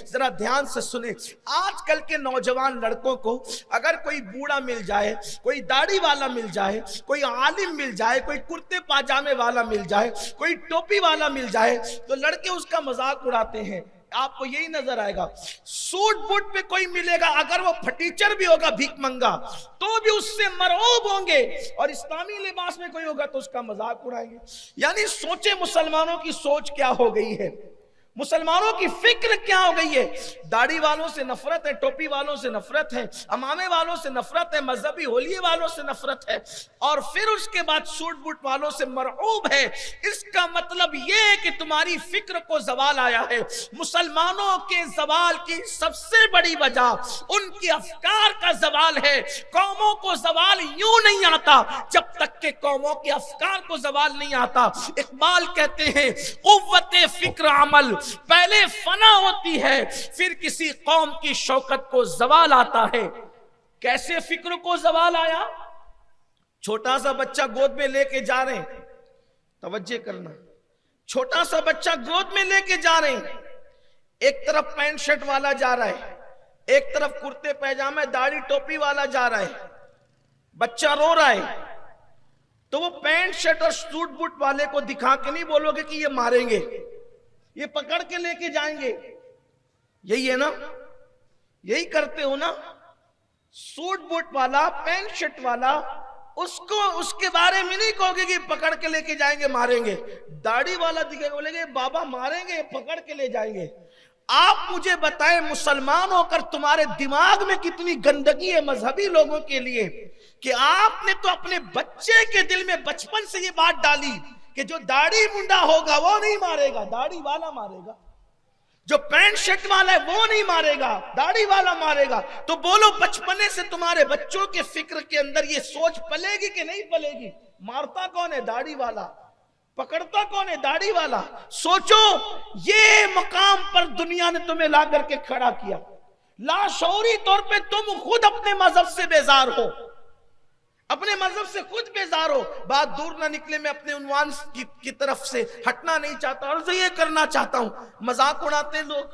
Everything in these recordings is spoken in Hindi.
जरा ध्यान से सुने। आजकल के नौजवान लड़कों को अगर कोई बूढ़ा मिल जाए, कोई दाढ़ी वाला मिल जाए, कोई आलिम मिल जाए, कोई कुर्ते पाजामे वाला मिल जाए, कोई टोपी वाला मिल जाए, तो लड़के उसका मजाक उड़ाते हैं। आपको यही नजर आएगा। सूट बूट पे कोई मिलेगा, अगर वो फटीचर भी होगा, भीख मंगा, तो भी उससे मरऊब होंगे, और इस्लामी लिबास में कोई होगा तो उसका मजाक उड़ाएंगे। यानी सोचे मुसलमानों की सोच क्या हो गई है, मुसलमानों की फिक्र क्या हो गई है। दाढ़ी वालों से नफरत है, टोपी वालों से नफरत है, अमामे वालों से नफरत है, मजहबी होलिये वालों से नफरत है, और फिर उसके बाद सूट बूट वालों से मरऊब है। इसका मतलब यह है कि तुम्हारी फिक्र को जवाल आया है। मुसलमानों के जवाल की सबसे बड़ी वजह उनकी अफकार का जवाल है। कौमों को जवाल यूं नहीं आता जब तक के कौमों के अफकार को जवाल नहीं आता। इकबाल कहते हैं, कुव्वते फिक्र अमल पहले फना होती है, फिर किसी कौम की शौकत को जवाल आता है। कैसे फिक्र को जवाल आया? छोटा सा बच्चा गोद में लेके जा रहे हैं, तवज्जो करना, छोटा सा बच्चा गोद में लेके जा रहे हैं, एक तरफ पैंट शर्ट वाला जा रहा है, एक तरफ कुर्ते पैजामे दाढ़ी टोपी वाला जा रहा है, बच्चा रो रहा है, तो वो पैंट शर्ट और सूट बूट वाले को दिखा के नहीं बोलोगे कि ये मारेंगे, ये पकड़ के लेके जाएंगे। यही है ना, यही करते हो ना। सूट बूट वाला पैंट शर्ट वाला, उसको उसके बारे में नहीं कहोगे कि पकड़ के लेके जाएंगे मारेंगे। दाढ़ी वाला दिखेगा, बोलेंगे बाबा मारेंगे, पकड़ के ले जाएंगे। आप मुझे बताएं, मुसलमान होकर तुम्हारे दिमाग में कितनी गंदगी है मजहबी लोगों के लिए, कि आपने तो अपने बच्चे के दिल में बचपन से ये बात डाली कि जो दाढ़ी मुंडा होगा वो नहीं मारेगा, दाढ़ी वाला मारेगा, जो पैंट शर्ट वाला है वो नहीं मारेगा, दाढ़ी वाला मारेगा। तो बोलो, बचपने से तुम्हारे बच्चों के फिक्र के अंदर ये सोच पलेगी कि नहीं पलेगी? मारता कौन है? दाढ़ी वाला। पकड़ता कौन है? दाढ़ी वाला। सोचो, ये मकाम पर दुनिया ने तुम्हें ला करके खड़ा किया। लाशौरी तौर पे तुम खुद अपने मजहब से बेजार हो, अपने मजहब से खुद बेजार हो। बात दूर ना निकले, मैं अपने उन्वान की तरफ से हटना नहीं चाहता और ये करना चाहता हूं। मजाक उड़ाते हैं लोग,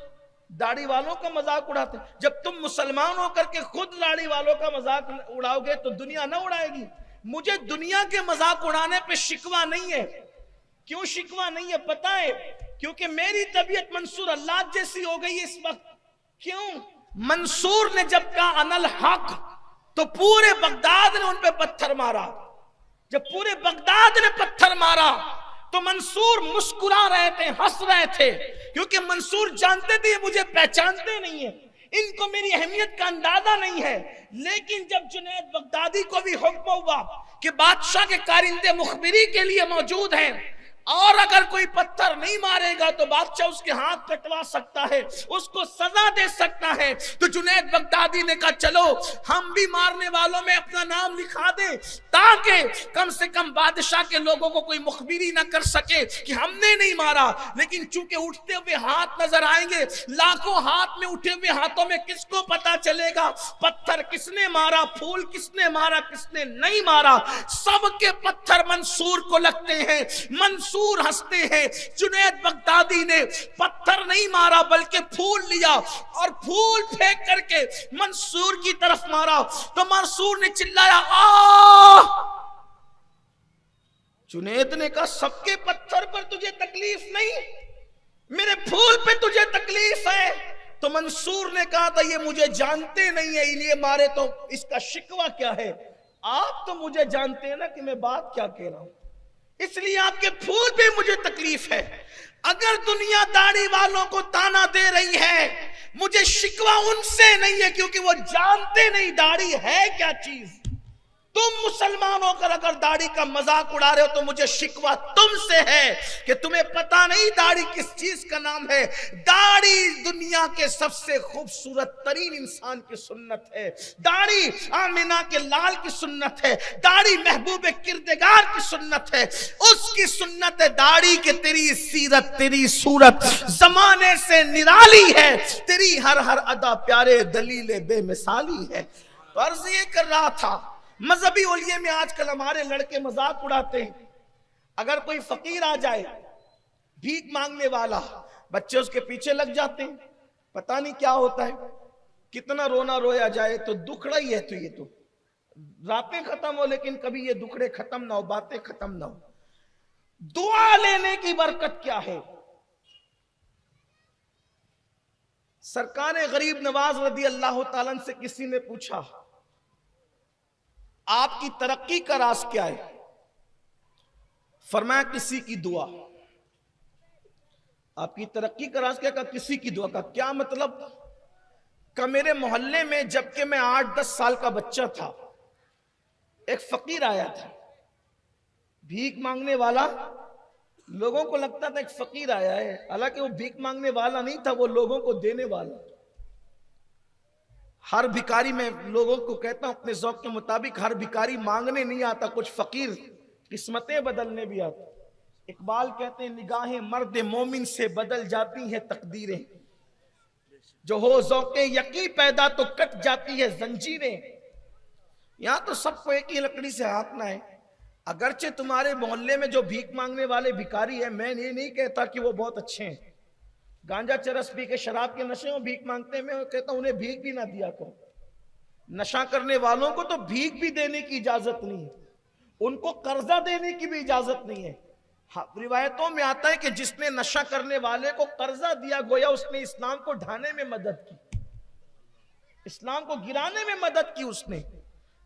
दाढ़ी वालों का मजाक उड़ाते हैं। जब तुम मुसलमान होकर के खुद दाढ़ी वालों का मजाक उड़ाओगे तो दुनिया ना उड़ाएगी। मुझे दुनिया के मजाक उड़ाने पे शिकवा नहीं है। क्यों शिकवा नहीं है पता है? क्योंकि मेरी तबीयत मंसूर अल्लाह जैसी हो गई है इस वक्त। क्यों? मंसूर ने जब कहा अनल हक, तो पूरे बगदाद ने उन पे पत्थर मारा। जब पूरे बगदाद ने पत्थर मारा तो मंसूर मुस्कुरा रहे थे, हंस रहे थे, क्योंकि मंसूर जानते थे मुझे पहचानते नहीं है, इनको मेरी अहमियत का अंदाजा नहीं है। लेकिन जब जुनैद बगदादी को भी हुक्म हुआ कि बादशाह के कारिंदे मुखबिरी के लिए मौजूद हैं, और अगर कोई पत्थर नहीं मारेगा तो बादशाह उसके हाथ कटवा सकता है, उसको सजा दे सकता है, तो जुनैद बगदादी ने कहा चलो हम भी मारने वालों में अपना नाम लिखा दें, ताकि कम से कम बादशाह के लोगों को कोई मुखबिरी ना कर सके कि हमने नहीं मारा। लेकिन चूंकि उठते हुए हाथ नजर आएंगे, लाखों हाथ में उठे हुए हाथों में किसको पता चलेगा पत्थर किसने मारा, फूल किसने मारा, किसने नहीं मारा। सबके पत्थर मंसूर को लगते हैं। मंसूर हंसते हैं। जुनैद बगदादी ने पत्थर नहीं मारा बल्कि फूल लिया और फूल फेंक करके मंसूर की तरफ मारा, तो मंसूर ने चिल्लाया आ। जुनैद ने कहा सबके पत्थर पर तुझे तकलीफ नहीं, मेरे फूल पे तुझे तकलीफ है। तो मंसूर ने कहा था ये मुझे जानते नहीं है इसलिए मारे, तो इसका शिकवा क्या है? आप तो मुझे जानते हैं ना कि मैं बात क्या कह रहा हूं, इसलिए आपके फूल पे मुझे तकलीफ है। अगर दुनिया दाढ़ी वालों को ताना दे रही है, मुझे शिकवा उनसे नहीं है, क्योंकि वो जानते नहीं दाढ़ी है क्या चीज। तुम मुसलमान होकर अगर दाढ़ी का मजाक उड़ा रहे हो तो मुझे शिकवा तुमसे है कि तुम्हें पता नहीं दाढ़ी किस चीज का नाम है। दाढ़ी दुनिया के सबसे खूबसूरत तरीन इंसान की सुन्नत है। दाढ़ी आमिना के लाल की सुन्नत है। दाढ़ी महबूब किरदगार की सुन्नत है। उसकी सुन्नत है दाढ़ी के तेरी सीरत तेरी सूरत जमाने से निराली है, तेरी हर हर अदा प्यारे दलील बेमिसाली है। तो अर्ज ये कर रहा था, मजहबी ओलिये में आजकल हमारे लड़के मजाक उड़ाते हैं। अगर कोई फकीर आ जाए, भीख मांगने वाला, बच्चे उसके पीछे लग जाते हैं, पता नहीं क्या होता है, कितना रोना रोया जाए तो दुखड़ा ही है। तो ये तो रातें खत्म हो लेकिन कभी ये दुखड़े खत्म ना हो, बातें खत्म ना हो। दुआ लेने की बरकत क्या है? सरकार गरीब नवाज रदी अल्लाह ताला से किसी ने पूछा, आपकी तरक्की का राज क्या है? फरमाया किसी की दुआ। आपकी तरक्की का राज क्या? का किसी की दुआ। का क्या मतलब? का मेरे मोहल्ले में जबकि मैं 8-10 साल का बच्चा था, एक फकीर आया था, भीख मांगने वाला। लोगों को लगता था एक फकीर आया है, हालांकि वो भीख मांगने वाला नहीं था, वो लोगों को देने वाला। हर भिखारी, मैं लोगों को कहता हूं अपने ज़ौक़ के मुताबिक, हर भिखारी मांगने नहीं आता, कुछ फकीर किस्मतें बदलने भी आता। इकबाल कहते हैं, निगाहें मर्द मोमिन से बदल जाती हैं तकदीरें, जो हो ज़ौक़े यकी पैदा तो कट जाती है जंजीरें। यहां तो सबको एक ही लकड़ी से हाँकना है। अगरचे तुम्हारे मोहल्ले में जो भीख मांगने वाले भिखारी है, मैं ये नहीं कहता कि वो बहुत अच्छे हैं, गांजा चरस पी के शराब के नशे में भीख मांगते हैं, मैं कहता हूं उन्हें भीख भी ना दिया करो। नशा करने वालों को तो भीख भी देने की इजाजत नहीं है, उनको कर्जा देने की भी इजाजत नहीं है। हाँ, रिवायतों में आता है कि जिसने नशा करने वाले को कर्जा दिया, गोया उसने इस्लाम को ढाने में मदद की, इस्लाम को गिराने में मदद की उसने।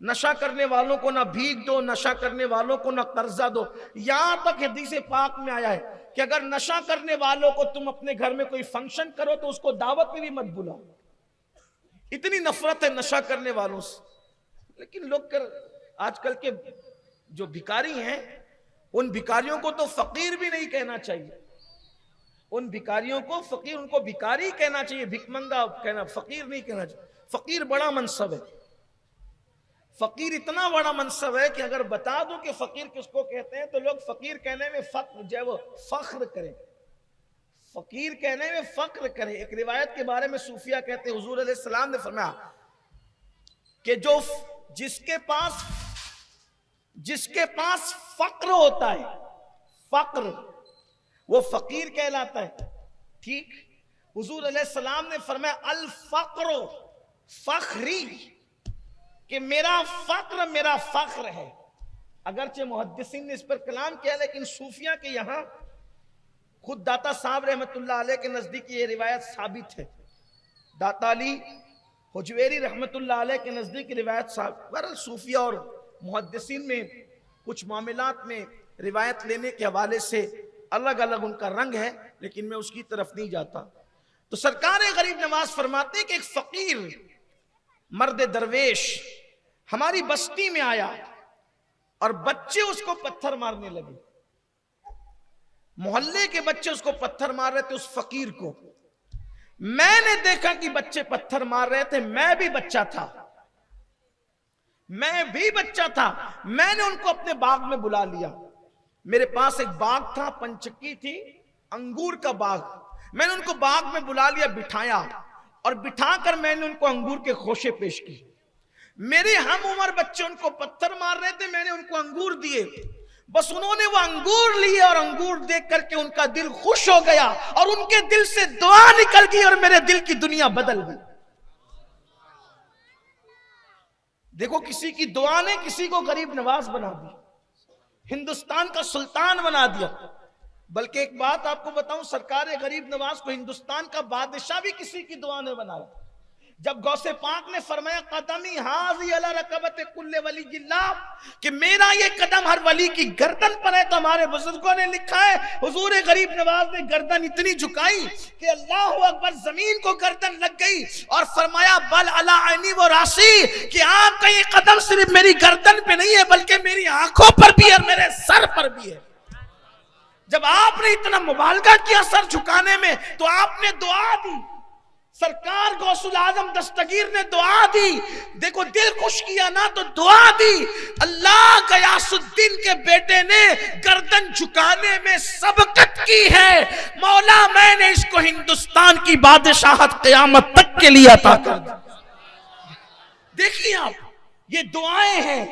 नशा करने वालों को ना भीख दो, नशा करने वालों को ना कर्जा दो। यहां तक हदीस पाक में आया है कि अगर नशा करने वालों को तुम अपने घर में कोई फंक्शन करो तो उसको दावत में भी मत बुलाओ। इतनी नफरत है नशा करने वालों से। लेकिन लोग आजकल के जो भिखारी हैं, उन भिखारियों को तो फकीर भी नहीं कहना चाहिए, उन भिखारियों को फकीर, उनको भिखारी कहना चाहिए, भिखमंगा कहना, फकीर नहीं कहना चाहिए। फकीर बड़ा मनसब है, फकीर इतना बड़ा मनसब है कि अगर बता दो कि फकीर किसको कहते हैं तो लोग फकीर कहने में फख्र, जो है वो फख्र करें, फकीर कहने में फख्र करें। एक रिवायत के बारे में सूफिया कहते हैं, हुजूर अलैहि सलाम ने फरमाया कि जो जिसके पास फक्र होता है, फक्र, वो फकीर कहलाता है। ठीक, हुजूर अलैहि सलाम ने फरमाया अल फक्र फखरी, कि मेरा फक्र मेरा फख्र है। अगरचे मुहद्दिसीन ने इस पर कलाम किया, लेकिन सूफिया के यहां खुद दाता साहब रहमतुल्लाह अलैह के नजदीक ये रिवायत साबित है। दाता अली हुजवेरी रहमतुल्लाह अलैह के नजदीक रिवायत साबित। बहरहाल सूफिया और मुहद्दिसीन में कुछ मामलात में रिवायत लेने के हवाले से अलग अलग उनका रंग है, लेकिन मैं उसकी तरफ नहीं जाता। तो सरकार गरीब नवाज फरमाते हैं कि एक फकीर मर्द दरवेश हमारी बस्ती में आया और बच्चे उसको पत्थर मारने लगे। मोहल्ले के बच्चे उसको पत्थर मार रहे थे, उस फकीर को। मैंने देखा कि बच्चे पत्थर मार रहे थे, मैं भी बच्चा था, मैंने उनको अपने बाग में बुला लिया। मेरे पास एक बाग था, पंचक्की थी, अंगूर का बाग। मैंने उनको बाग में बुला लिया, बिठाया, और बिठाकर मैंने उनको अंगूर के खोशे पेश किए। मेरे हम उम्र बच्चे उनको पत्थर मार रहे थे, मैंने उनको अंगूर दिए। बस उन्होंने वो अंगूर लिए और अंगूर देख करके उनका दिल खुश हो गया और उनके दिल से दुआ निकल गई और मेरे दिल की दुनिया बदल गई। देखो, किसी की दुआ ने किसी को गरीब नवाज बना दिया, हिंदुस्तान का सुल्तान बना दिया। बल्कि एक बात आपको बताऊं, सरकार गरीब नवाज को हिंदुस्तान का बादशाह भी किसी की दुआ ने बनाया। जब गौसे पाक ने फरमाया कदमी हाजी अला रकबत कुल्ले वली जिल्लाह, कि मेरा ये कदम हर वली की गर्दन पर है, तो हमारे बुजुर्गों ने लिखा है हुजूर गरीब नवाज ने गर्दन इतनी झुकाई कि अल्लाह अकबर, जमीन को गर्दन लग गई और फरमाया बल अला ऐनी व रासी, कि आपका ये कदम सिर्फ मेरी गर्दन पे नहीं है बल्कि मेरी आंखों पर भी और मेरे सर पर भी है। जब आपने इतना मुबालगा किया सर झुकाने में, तो आपने दुआ दी। सरकार गौसुल आजम दस्तगीर ने दुआ दी। देखो, दिल खुश किया ना तो दुआ दी। अल्लाह गयासुद्दीन के बेटे ने गर्दन झुकाने में सबकत की है। मौला, मैंने इसको हिंदुस्तान की बादशाहत क़यामत तक के लिए अता कर दी। देखिए आप, ये दुआएं हैं,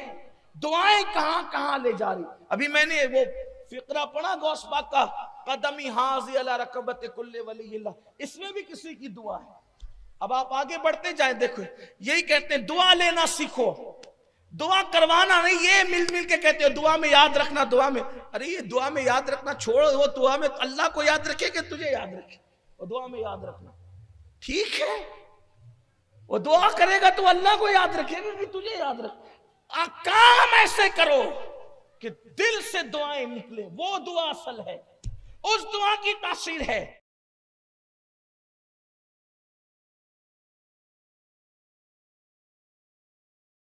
दुआएं कहां कहां ले जा रही। अभी मैंने वो फिक्रा पढ़ा गौस पाक का, कदमी हाजी अला रकबत कुल्ले वली, इसमें भी किसी की दुआ है। अब आप आगे बढ़ते जाए, देखो यही कहते हैं दुआ लेना सीखो, दुआ करवाना नहीं। ये मिल मिल के कहते हो दुआ में याद रखना, दुआ में। अरे ये दुआ में याद रखना छोड़ो, वो दुआ में अल्लाह को याद रखे कि तुझे याद रखे, वो दुआ में याद रखना ठीक है। वो दुआ करेगा तो अल्लाह को याद रखेगा कि तुझे याद रखे। काम ऐसे करो कि दिल से दुआएं निकले, वो दुआ असल है, उस दुआ की तासीर है।